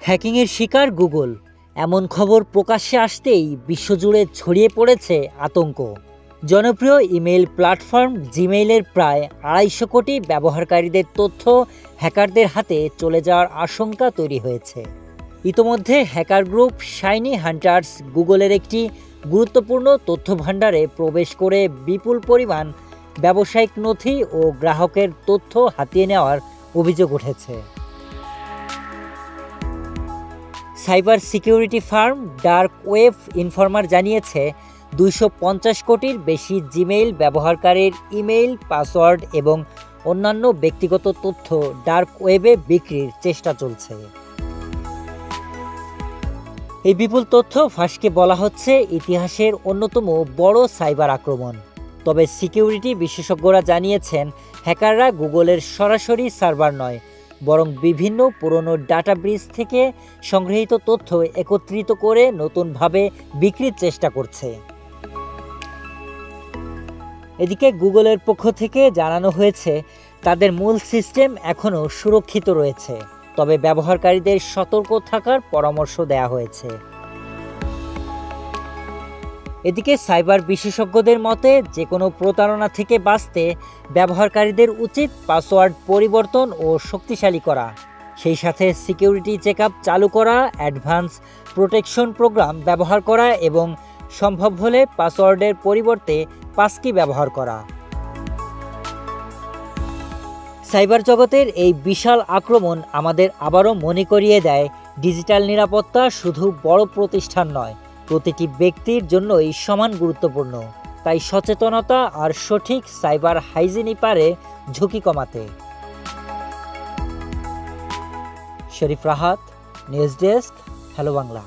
হ্যাকিংয়ের শিকার গুগল, এমন খবর প্রকাশ্যে আসতেই বিশ্বজুড়ে ছড়িয়ে পড়েছে আতঙ্ক। জনপ্রিয় ইমেইল প্ল্যাটফর্ম জিমেইলের প্রায় ২৫০ কোটি ব্যবহারকারীদের তথ্য হ্যাকারদের হাতে চলে যাওয়ার আশঙ্কা তৈরি হয়েছে। ইতোমধ্যে হ্যাকার গ্রুপ শাইনি হান্টার্স গুগলের একটি গুরুত্বপূর্ণ তথ্য ভাণ্ডারে প্রবেশ করে বিপুল পরিমাণ ব্যবসায়িক নথি ও গ্রাহকের তথ্য হাতিয়ে নেওয়ার অভিযোগ উঠেছে। Cyber security firm dark web informer জানিয়েছে ২৫০ কোটির বেশি জিমেইল ব্যবহারকারীর ইমেইল, পাসওয়ার্ড এবং অন্যান্য ব্যক্তিগত তথ্য ডার্ক ওয়েবে বিক্রির চেষ্টা চলছে। এই বিপুল তথ্য ফাঁসকে বলা হচ্ছে ইতিহাসের অন্যতম বড় সাইবার আক্রমণ। তবে সিকিউরিটি বিশেষজ্ঞরা জানিয়েছেন হ্যাকাররা গুগলের সরাসরি সার্ভার নয়, বরং বিভিন্ন পুরনো ডাটা ব্রিজ থেকে সংগৃহীত তথ্য একত্রিত করে নতুনভাবে বিক্রির চেষ্টা করছে। এদিকে গুগলের পক্ষ থেকে জানানো হয়েছে তাদের মূল সিস্টেম এখনও সুরক্ষিত রয়েছে, তবে ব্যবহারকারীদের সতর্ক থাকার পরামর্শ দেওয়া হয়েছে। এদিকে সাইবার বিশেষজ্ঞদের মতে যে কোনো প্রতারণা থেকে বাঁচতে ব্যবহারকারীদের উচিত পাসওয়ার্ড পরিবর্তন ও শক্তিশালী করা, সেই সাথে সিকিউরিটি চেকআপ চালু করা, অ্যাডভান্স প্রোটেকশন প্রোগ্রাম ব্যবহার করা এবং সম্ভব হলে পাসওয়ার্ডের পরিবর্তে পাসকি ব্যবহার করা। সাইবার জগতের এই বিশাল আক্রমণ আমাদের আবারও মনে করিয়ে দেয় ডিজিটাল নিরাপত্তা শুধু বড় প্রতিষ্ঠান নয়, প্রতিটি ব্যক্তির জন্যই সমান গুরুত্বপূর্ণ। তাই সচেতনতা আর সঠিক সাইবার হাইজিনই পারে ঝুঁকি কমাতে। Sharif Rahat, news desk, hello Bangla.